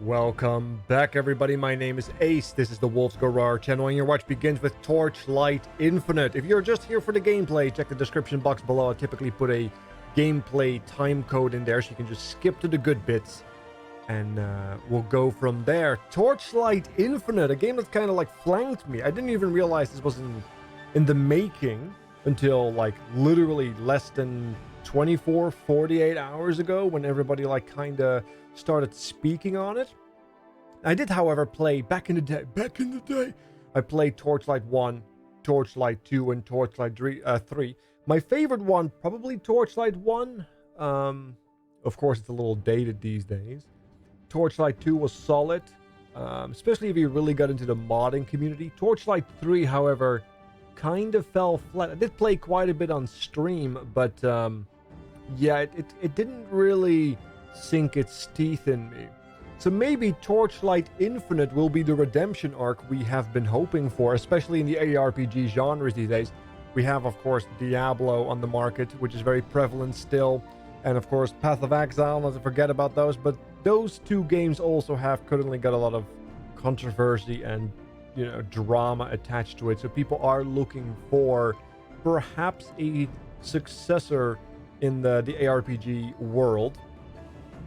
Welcome back, everybody. My name is Ace. This is the Wolf's Gorar channel, and your watch begins with Torchlight Infinite. If you're just here for the gameplay, check the description box below. I typically put a gameplay time code in there so you can just skip to the good bits, and we'll go from there. Torchlight Infinite, a game that kind of like flanked me. I didn't even realize this was in the making until like literally less than 48 hours ago, when everybody like kind of started speaking on it. I did, however, play back in the day. I played Torchlight 1, Torchlight 2, and Torchlight 3. My favorite one, probably Torchlight 1. Of course, it's a little dated these days. Torchlight 2 was solid, especially if you really got into the modding community. Torchlight 3, however, kind of fell flat. I did play quite a bit on stream, but yeah, it didn't really sink its teeth in me. So maybe Torchlight Infinite will be the redemption arc we have been hoping for, especially in the ARPG genres these days. We have, of course, Diablo on the market, which is very prevalent still, and of course Path of Exile, not to forget about those. But those two games also have currently got a lot of controversy and, you know, drama attached to it, so people are looking for perhaps a successor in the ARPG world.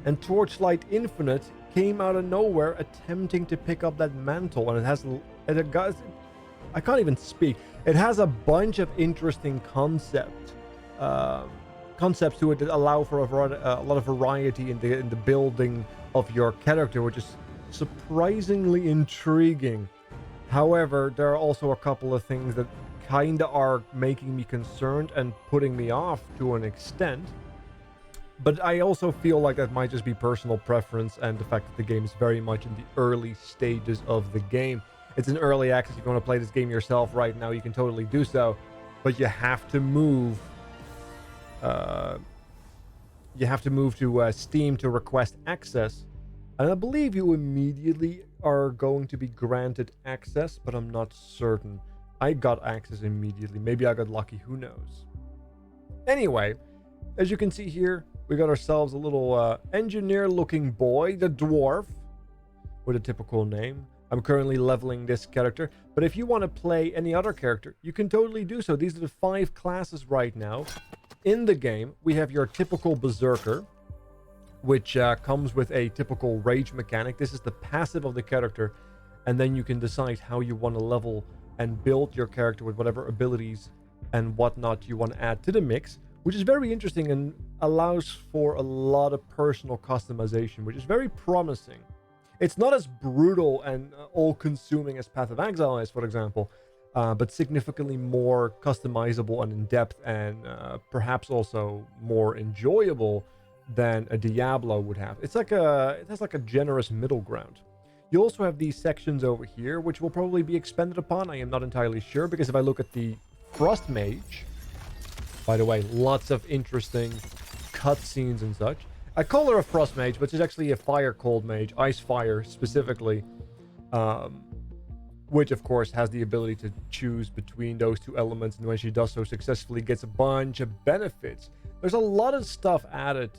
And Torchlight Infinite came out of nowhere, attempting to pick up that mantle, and I can't even speak. It has a bunch of interesting concepts to it that allow for a lot of variety in the building of your character, which is surprisingly intriguing. However, there are also a couple of things that kinda are making me concerned and putting me off to an extent. But I also feel like that might just be personal preference and the fact that the game is very much in the early stages of the game. It's in early access. If you want to play this game yourself right now, you can totally do so. But you have to move. You have to move to Steam to request access. And I believe you immediately are going to be granted access, but I'm not certain. I got access immediately. Maybe I got lucky. Who knows? Anyway, as you can see here, we got ourselves a little engineer-looking boy, the dwarf, with a typical name. I'm currently leveling this character, but if you want to play any other character, you can totally do so. These are the 5 classes right now in the game. We have your typical berserker, which comes with a typical rage mechanic. This is the passive of the character, and then you can decide how you want to level and build your character with whatever abilities and whatnot you want to add to the mix, which is very interesting and allows for a lot of personal customization, which is very promising. It's not as brutal and all-consuming as Path of Exile is, for example, but significantly more customizable and in-depth, and perhaps also more enjoyable than a Diablo would have. It has like a generous middle ground. You also have these sections over here, which will probably be expanded upon. I am not entirely sure, because if I look at the Frost Mage, by the way, lots of interesting cutscenes and such. I call her a Frost Mage, but she's actually a Fire Cold Mage, Ice Fire specifically, which of course has the ability to choose between those two elements, and when she does so successfully, gets a bunch of benefits. There's a lot of stuff added,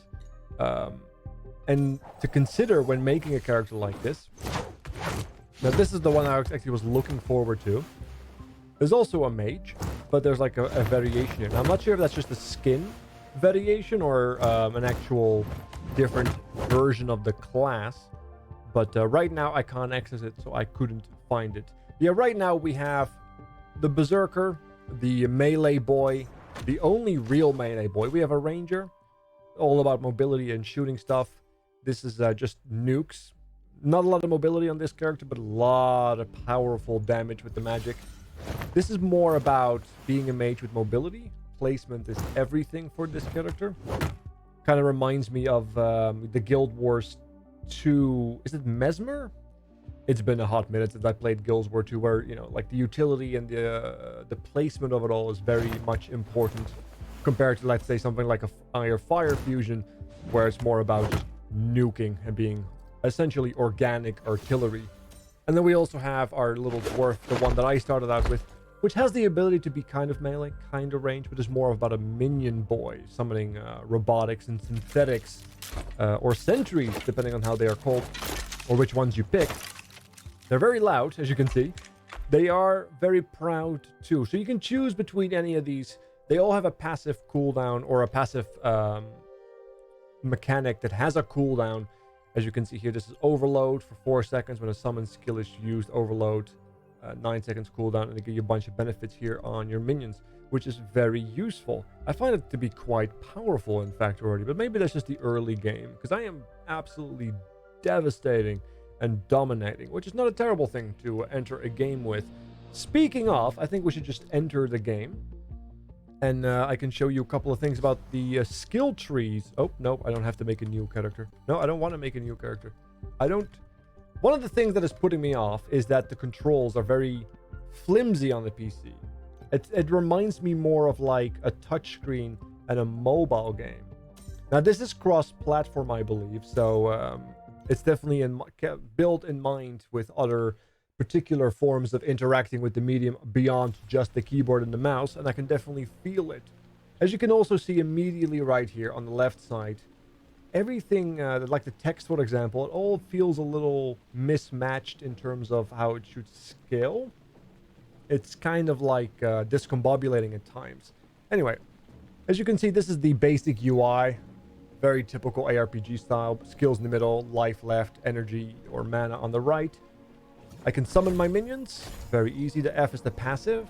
and to consider when making a character like this. Now, this is the one I actually was looking forward to. There's also a mage, but there's like a variation here. Now, I'm not sure if that's just a skin variation or an actual different version of the class, but right now I can't access it, so I couldn't find it. Yeah, right now we have the berserker, the melee boy, the only real melee boy. We have a ranger, all about mobility and shooting stuff. This is just nukes. Not a lot of mobility on this character, but a lot of powerful damage with the magic. This is more about being a mage with mobility. Placement is everything for this character. Kind of reminds me of the Guild Wars 2. Is it Mesmer? It's been a hot minute since I played Guild Wars 2, where, you know, like the utility and the placement of it all is very much important compared to, let's say, something like a Fire Fusion, where it's more about just nuking and being essentially organic artillery. And then we also have our little dwarf, the one that I started out with, which has the ability to be kind of melee, kind of range, but is more about a minion boy, summoning robotics and synthetics, or sentries, depending on how they are called. or which ones you pick. They're very loud, as you can see. They are very proud too. So you can choose between any of these. They all have a passive cooldown or a passive mechanic that has a cooldown. As you can see here, this is overload for 4 seconds when a summon skill is used. Overload, 9 seconds cooldown, and they give you a bunch of benefits here on your minions, which is very useful. I find it to be quite powerful, in fact, already, but maybe that's just the early game, because I am absolutely devastating and dominating, which is not a terrible thing to enter a game with. Speaking of, I think we should just enter the game. And I can show you a couple of things about the skill trees. Oh, no, I don't have to make a new character. No, I don't want to make a new character. One of the things that is putting me off is that the controls are very flimsy on the PC. It reminds me more of like a touchscreen and a mobile game. Now, this is cross-platform, I believe, so it's definitely built in mind with other particular forms of interacting with the medium beyond just the keyboard and the mouse, and I can definitely feel it. As you can also see immediately right here on the left side, everything, like the text, for example, it all feels a little mismatched in terms of how it should scale. It's kind of like discombobulating at times. Anyway, as you can see, this is the basic UI. Very typical ARPG style. Skills in the middle, life left, energy or mana on the right. I can summon my minions. Very easy. The F is the passive.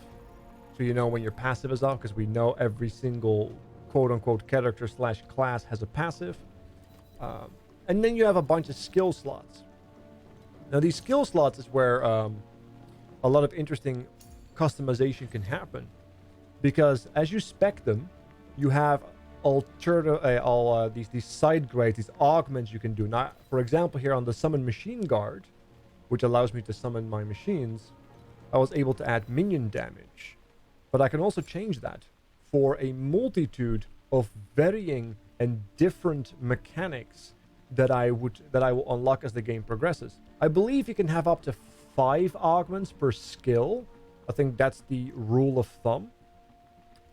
So you know when your passive is off, because we know every single quote-unquote character / class has a passive. And then you have a bunch of skill slots. Now these skill slots is where a lot of interesting customization can happen. Because as you spec them, you have these side grades, these augments you can do. Now, for example, here on the Summon Machine Guard, which allows me to summon my machines, I was able to add minion damage. But I can also change that for a multitude of varying and different mechanics that I will unlock as the game progresses. I believe you can have up to 5 augments per skill. I think that's the rule of thumb.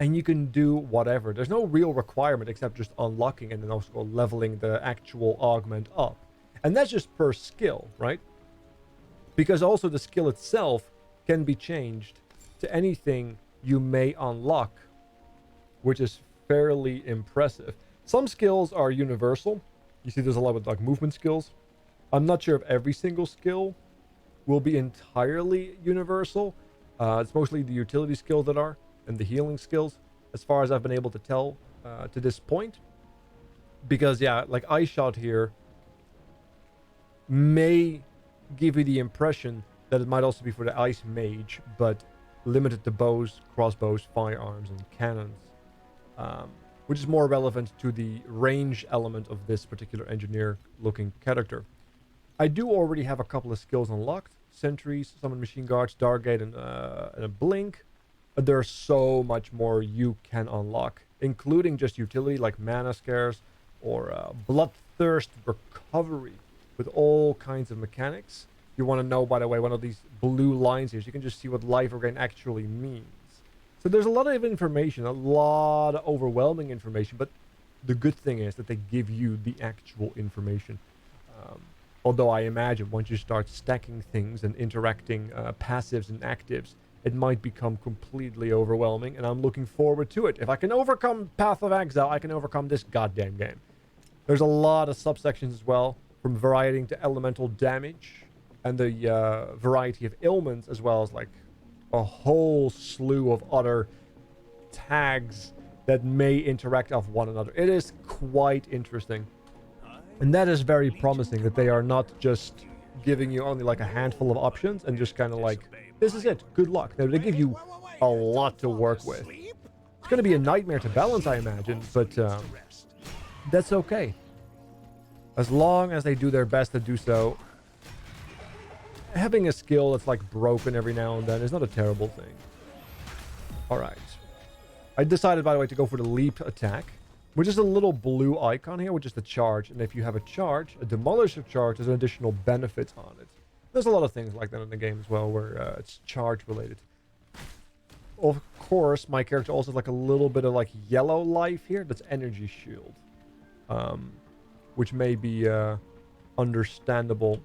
And you can do whatever. There's no real requirement except just unlocking and then also leveling the actual augment up. And that's just per skill, right? Because also the skill itself can be changed to anything you may unlock, which is fairly impressive. Some skills are universal. You see there's a lot of like movement skills. I'm not sure if every single skill will be entirely universal. It's mostly the utility skills that are, and the healing skills, as far as I've been able to tell to this point. Because yeah, like Ice Shot here may give you the impression that it might also be for the Ice Mage, but limited to bows, crossbows, firearms, and cannons, which is more relevant to the range element of this particular engineer-looking character. I do already have a couple of skills unlocked: Sentries, Summon Machine Guards, Darkgate, and a Blink. But there's so much more you can unlock, including just utility like Mana Scares or Bloodthirst Recovery, with all kinds of mechanics. You want to know, by the way, one of these blue lines here, so you can just see what life regain actually means. So there's a lot of information, a lot of overwhelming information, but the good thing is that they give you the actual information. Although I imagine once you start stacking things and interacting passives and actives, it might become completely overwhelming, and I'm looking forward to it. If I can overcome Path of Exile, I can overcome this goddamn game. There's a lot of subsections as well, from variety to elemental damage, and the variety of ailments, as well as like a whole slew of other tags that may interact off one another. It is quite interesting. And that is very promising, that they are not just giving you only like a handful of options and just kind of like, this is it, good luck. No, they give you a lot to work with. It's going to be a nightmare to balance, I imagine, but that's okay. As long as they do their best to do so. Having a skill that's like broken every now and then is not a terrible thing. Alright. I decided, by the way, to go for the leap attack, which is a little blue icon here, which is the charge. And if you have a charge, a demolisher charge, there's an additional benefit on it. There's a lot of things like that in the game as well, where it's charge related. Of course, my character also has like a little bit of like yellow life here. That's energy shield. Which may be understandable.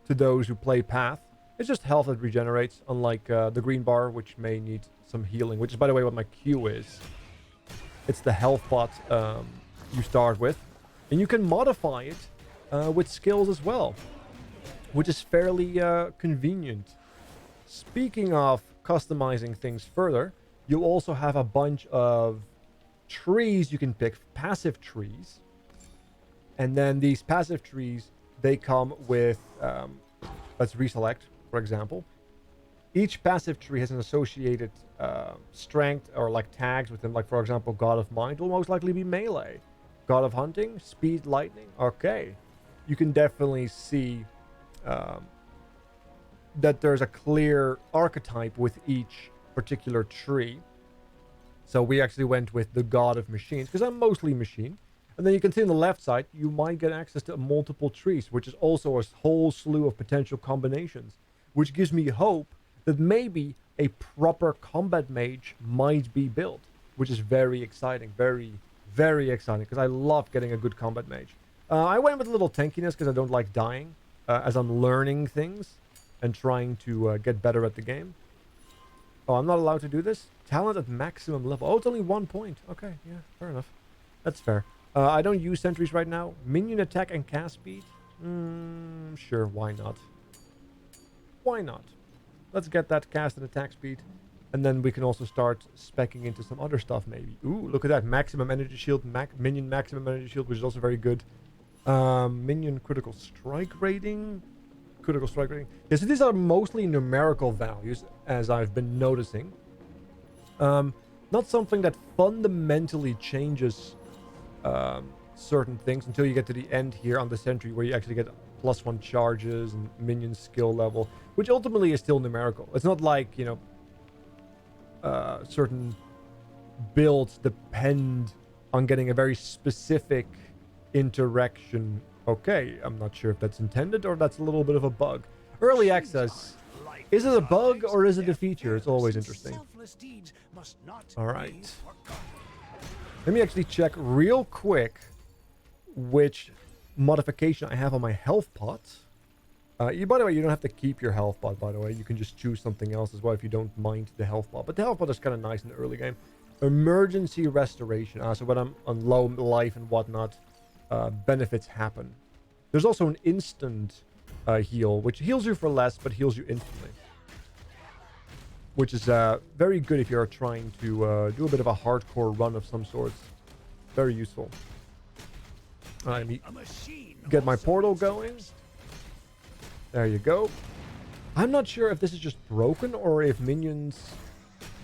to those who play Path. It's just health that regenerates, unlike the green bar, which may need some healing, which is, by the way, what my Q is. It's the health pot you start with, and you can modify it with skills as well, which is fairly convenient. Speaking of customizing things further, you also have a bunch of trees you can pick, passive trees. And then these passive trees, they come with, let's reselect, for example. Each passive tree has an associated strength or like tags with them. Like, for example, God of Mind will most likely be melee. God of Hunting, Speed, Lightning. Okay. You can definitely see that there's a clear archetype with each particular tree. So we actually went with the God of Machines, because I'm mostly machine. And then you can see on the left side, you might get access to multiple trees, which is also a whole slew of potential combinations, which gives me hope that maybe a proper combat mage might be built, which is very exciting, very, very exciting, because I love getting a good combat mage. I went with a little tankiness because I don't like dying, as I'm learning things and trying to get better at the game. Oh, I'm not allowed to do this? Talent at maximum level. Oh, it's only 1 point. Okay, yeah, fair enough. That's fair. I don't use sentries right now. Minion attack and cast speed? Sure, why not? Why not? Let's get that cast and attack speed. And then we can also start speccing into some other stuff, maybe. Ooh, look at that. Maximum energy shield. Minion maximum energy shield, which is also very good. Minion critical strike rating. Critical strike rating. Yeah, so these are mostly numerical values, as I've been noticing. Not something that fundamentally changes certain things until you get to the end here on the sentry, where you actually get +1 charges and minion skill level, which ultimately is still numerical. It's not like, you know, certain builds depend on getting a very specific interaction. Okay, I'm not sure if that's intended or that's a little bit of a bug. Early access. Is it a bug or is it a feature? It's always interesting. Alright. Let me actually check real quick which modification I have on my health pot. By the way, you don't have to keep your health pot, by the way. You can just choose something else as well if you don't mind the health pot. But the health pot is kind of nice in the early game. Emergency restoration. So when I'm on low life and whatnot, benefits happen. There's also an instant heal, which heals you for less, but heals you instantly. Which is very good if you're trying to do a bit of a hardcore run of some sorts. Very useful. Let me get my portal going. There you go. I'm not sure if this is just broken or if minions...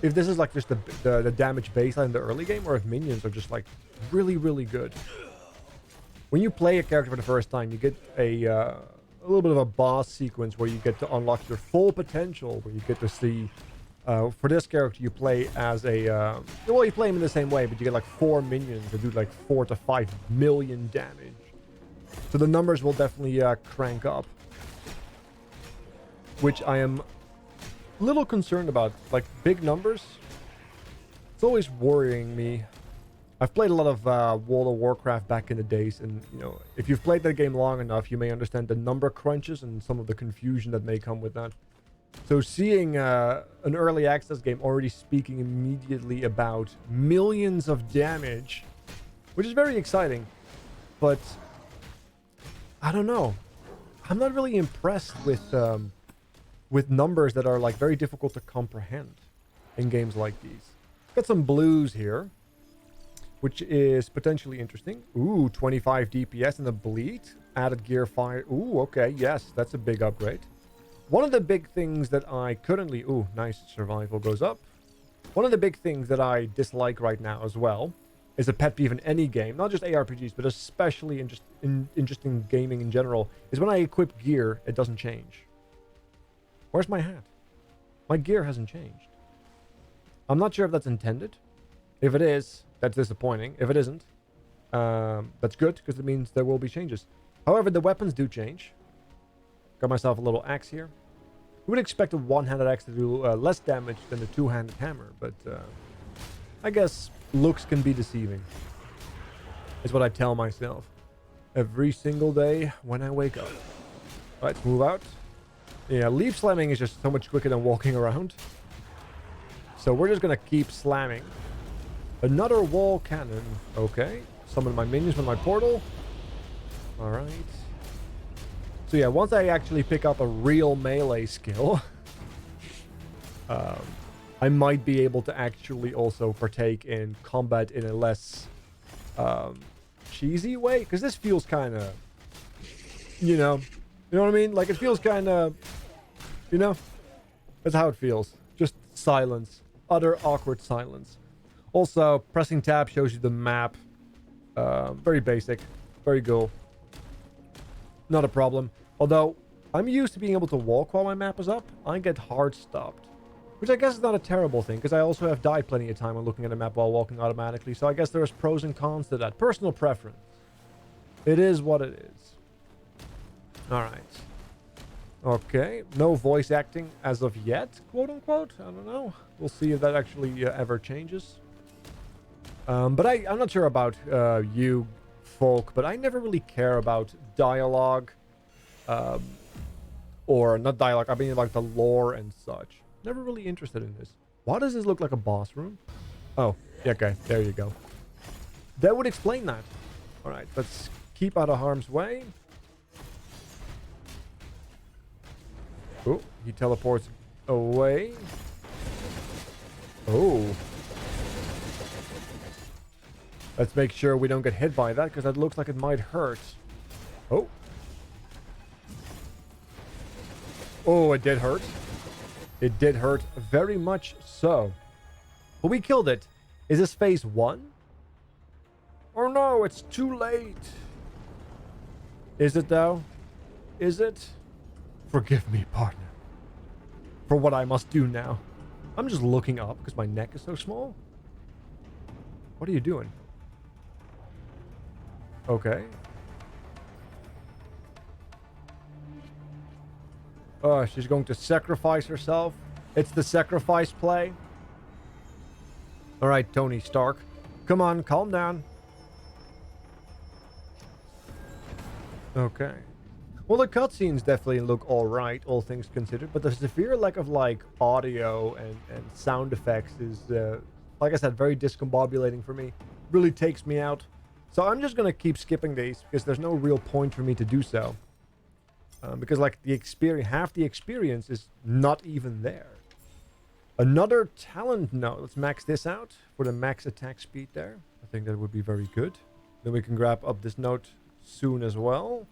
If this is like just the damage baseline in the early game, or if minions are just like really, really good. When you play a character for the first time, you get a little bit of a boss sequence where you get to unlock your full potential, where you get to see... for this character, you play as a... well, you play him in the same way, but you get like 4 minions that do like 4 to 5 million damage. So the numbers will definitely crank up. Which I am a little concerned about. Like, big numbers. It's always worrying me. I've played a lot of World of Warcraft back in the days, and, you know, if you've played that game long enough, you may understand the number crunches and some of the confusion that may come with that. So seeing an early access game already speaking immediately about millions of damage, which is very exciting, but I don't know. I'm not really impressed with numbers that are like very difficult to comprehend in games like these. Got some blues here, which is potentially interesting. Ooh, 25 DPS in the bleed, added gear fire. Ooh, okay, yes, that's a big upgrade. One of the big things that I currently... Ooh, nice, survival goes up. One of the big things that I dislike right now as well is a pet peeve in any game, not just ARPGs, but especially in interesting gaming in general, is when I equip gear, it doesn't change. Where's my hat? My gear hasn't changed. I'm not sure if that's intended. If it is, that's disappointing. If it isn't, that's good, because it means there will be changes. However, the weapons do change. Got myself a little axe here. You would expect a one-handed axe to do less damage than a two-handed hammer, but I guess looks can be deceiving. Is what I tell myself every single day when I wake up. Let's move out. Yeah, leaf slamming is just so much quicker than walking around. So we're just gonna keep slamming. Another wall cannon. Okay. Summon my minions with my portal. Alright. So yeah, once I actually pick up a real melee skill, I might be able to actually also partake in combat in a less cheesy way. Because this feels kind of, you know what I mean? Like, it feels kind of, that's how it feels. Just silence. Utter awkward silence. Also, pressing tab shows you the map. Very basic. Very cool. Not a problem. Although, I'm used to being able to walk while my map is up. I get hard stopped. Which I guess is not a terrible thing, because I also have died plenty of time when looking at a map while walking automatically. So I guess there's pros and cons to that. Personal preference. It is what it is. Alright. Okay. No voice acting as of yet, quote unquote. I don't know. We'll see if that actually ever changes. But I'm not sure about you folk, but I never really care about dialogue. Or not dialogue, I mean like the lore and such. Never really interested in this. Why does this look like a boss room? Oh, okay, there you go. That would explain that. Alright, let's keep out of harm's way. Oh, he teleports away. Oh. Let's make sure we don't get hit by that, because that looks like it might hurt. Oh. Oh, it did hurt. It did hurt very much so. But we killed it. Is this phase 1? Or no, it's too late. Is it though? Is it? Forgive me, partner, for what I must do now. I'm just looking up because my neck is so small. What are you doing? Okay. Oh, she's going to sacrifice herself. It's the sacrifice play. All right, Tony Stark. Come on, calm down. Okay. Well, the cutscenes definitely look alright, all things considered, but the severe lack of, like, audio and sound effects is, like I said, very discombobulating for me. Really takes me out. So I'm just gonna keep skipping these, because there's no real point for me to do so. Because, like, the experience, half the experience is not even there. Another talent note. Let's max this out for the max attack speed there. I think that would be very good. Then we can grab up this note soon as well.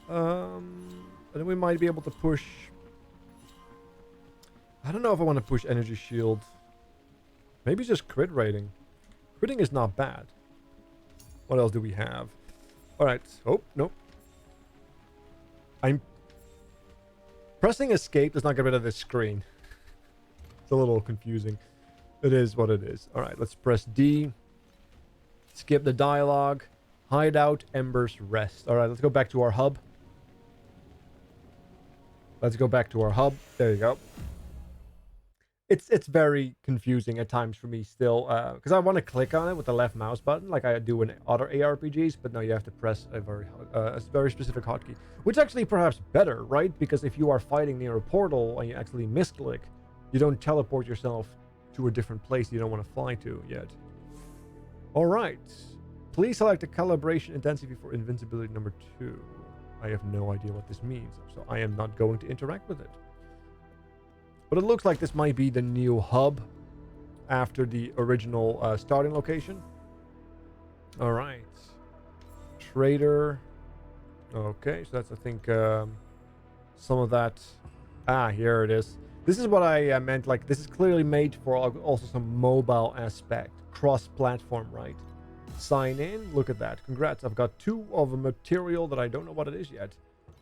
And then we might be able to push... I don't know if I want to push energy shield. Maybe just crit rating. Critting is not bad. What else do we have? Alright. Oh, nope. I'm... Pressing escape does not get rid of this screen. It's a little confusing. It is what it is. Alright, let's press D. Skip the dialogue. Hideout, Embers, Rest. Alright, let's go back to our hub. Let's go back to our hub. There you go. It's very confusing at times for me still. Because I want to click on it with the left mouse button like I do in other ARPGs. But no, you have to press a very specific hotkey. Which actually perhaps better, right? Because if you are fighting near a portal and you actually misclick, you don't teleport yourself to a different place you don't want to fly to yet. Alright. Please select the calibration intensity for invincibility number 2. I have no idea what this means, so I am not going to interact with it. But it looks like this might be the new hub after the original starting location. Alright. Trader. Okay, so that's, I think, some of that. Ah, here it is. This is what I meant, like, this is clearly made for also some mobile aspect. Cross-platform, right? Sign in. Look at that. Congrats. I've got 2 of a material that I don't know what it is yet.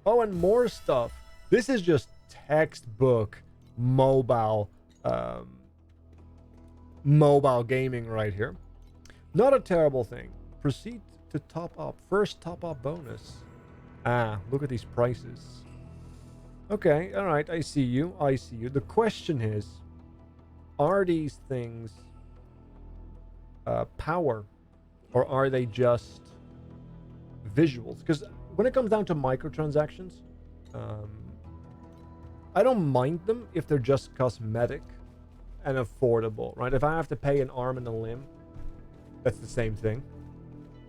Oh, and more stuff. This is just textbook mobile mobile gaming right here. Not a terrible thing. Proceed to top up. First top up bonus. Ah, look at these prices. Okay, all right. I see you. I see you. The question is, are these things power? Or are they just visuals? Because when it comes down to microtransactions, Um, I don't mind them if they're just cosmetic and affordable, right? If I have to pay an arm and a limb, that's the same thing.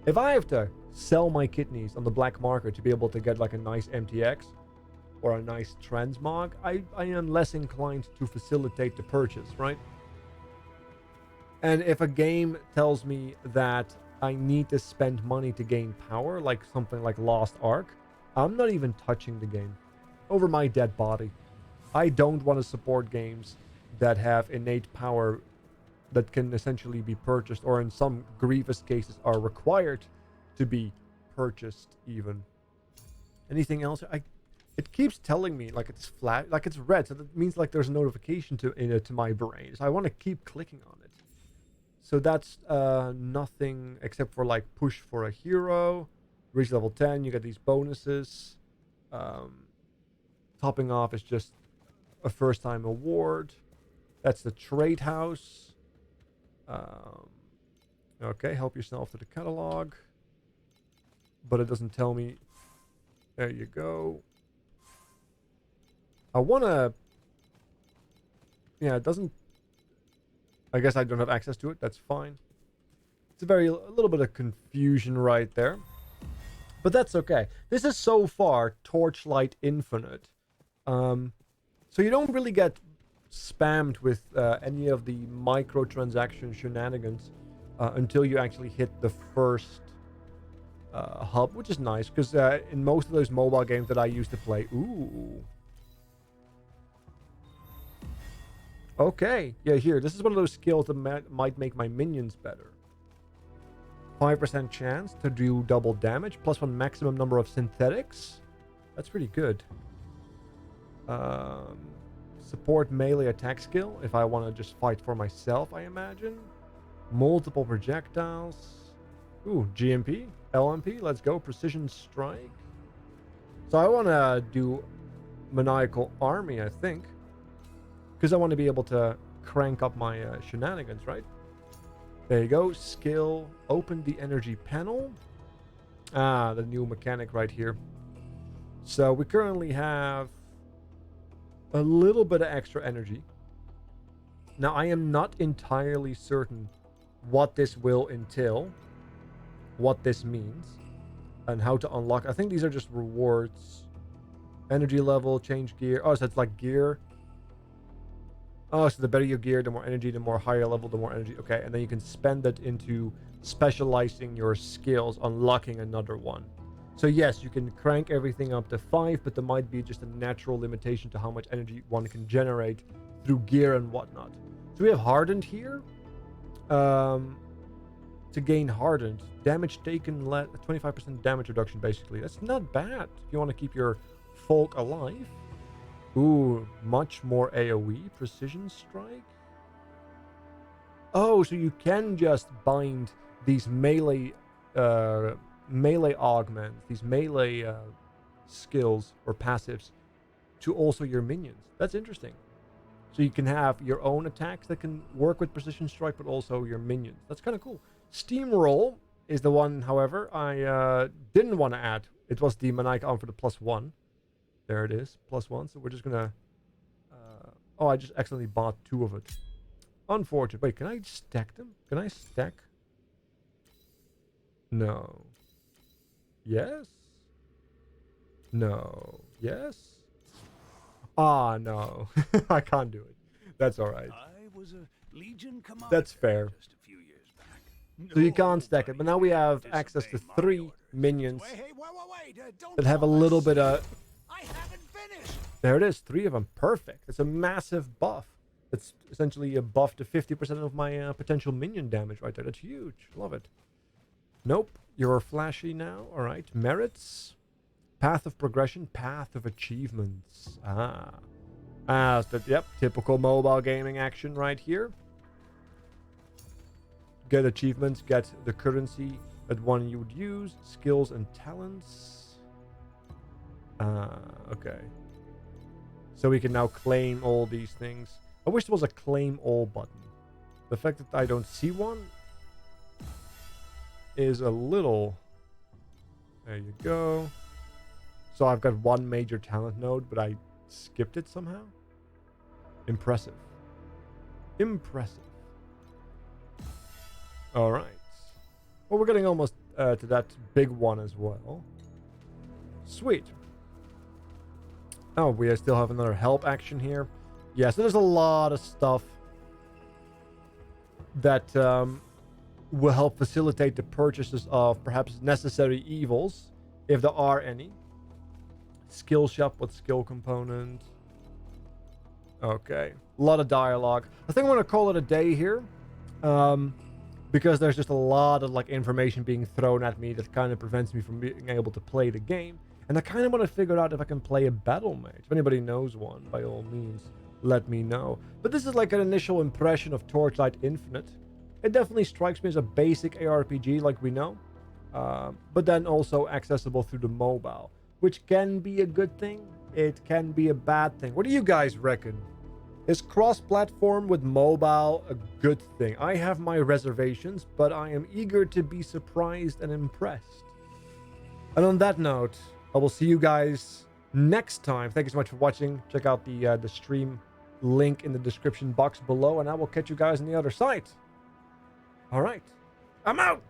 If I have to sell my kidneys on the black market to be able to get like a nice MTX or a nice transmog, I am less inclined to facilitate the purchase, right? And if a game tells me that I need to spend money to gain power, like something like Lost Ark, I'm not even touching the game. Over my dead body. I don't want to support games that have innate power that can essentially be purchased, or in some grievous cases are required to be purchased even. Anything else? It keeps telling me like it's flat, like it's red, so that means like there's a notification to my brain. So I want to keep clicking on it. So that's nothing except for like push for a hero. Reach level 10, you get these bonuses. Topping off is just a first time award. That's the trade house. Okay, help yourself to the catalog. But it doesn't tell me. There you go. I want to... Yeah, it doesn't... I guess I don't have access to it. That's fine. It's a little bit of confusion right there. But that's okay. This is so far Torchlight Infinite. So you don't really get spammed with any of the microtransaction shenanigans until you actually hit the first hub, which is nice, because in most of those mobile games that I used to play... Ooh. Okay, yeah, here. This is one of those skills that might make my minions better. 5% chance to do double damage, +1 maximum number of synthetics. That's pretty good. Support melee attack skill, if I want to just fight for myself, I imagine. Multiple projectiles. Ooh, GMP, LMP, let's go. Precision strike. So I want to do maniacal army, I think. Because I want to be able to crank up my shenanigans, right? There you go. Skill. Open the energy panel. Ah, the new mechanic right here. So we currently have a little bit of extra energy. Now, I am not entirely certain what this will entail, what this means, and how to unlock. I think these are just rewards. Energy level, change gear. Oh, so it's like gear. Oh, so the better your gear, the more energy, the more higher level, the more energy. Okay, and then you can spend it into specializing your skills, unlocking another one. So yes, you can crank everything up to 5, but there might be just a natural limitation to how much energy one can generate through gear and whatnot. So we have Hardened here. To gain Hardened, damage taken, 25% damage reduction, basically. That's not bad if you want to keep your folk alive. Ooh, much more AoE. Precision strike. Oh, so you can just bind these melee augments, these melee skills or passives to also your minions. That's interesting. So you can have your own attacks that can work with precision strike, but also your minions. That's kind of cool. Steamroll is the one, however, I didn't want to add. It was the maniacal arm for the +1. There it is, +1. So we're just gonna... oh, I just accidentally bought 2 of it. Unfortunate. Wait, can I stack them? Can I stack? No. Yes? No. Yes? Ah, no. I can't do it. That's alright. I was a Legion commander. That's fair. Just a few years back. So you can't stack it, but now we have access to 3 minions that have a little bit of... I haven't finished. There it is, 3 of them. Perfect. It's a massive buff. It's essentially a buff to 50% of my potential minion damage right there. That's huge. Love it. Nope. You're flashy now. All right. Merits. Path of progression. Path of achievements. Yep. Typical mobile gaming action right here. Get achievements. Get the currency that one you would use. Skills and talents. Okay. So we can now claim all these things. I wish there was a claim all button. The fact that I don't see one is a little... There you go. So I've got one major talent node, but I skipped it somehow. Impressive. Impressive. All right. Well, we're getting almost to that big one as well. Sweet. Oh, we still have another help action here. Yeah, so there's a lot of stuff that will help facilitate the purchases of perhaps necessary evils, if there are any. Skill shop with skill component. Okay. A lot of dialogue. I think I'm going to call it a day here. Because there's just a lot of like information being thrown at me that kind of prevents me from being able to play the game. And I kind of want to figure out if I can play a battlemage. If anybody knows one, by all means, let me know. But this is like an initial impression of Torchlight Infinite. It definitely strikes me as a basic ARPG like we know. But then also accessible through the mobile, which can be a good thing. It can be a bad thing. What do you guys reckon? Is cross-platform with mobile a good thing? I have my reservations, but I am eager to be surprised and impressed. And on that note, I will see you guys next time. Thank you so much for watching. Check out the stream link in the description box below, and I will catch you guys on the other side. All right, I'm out.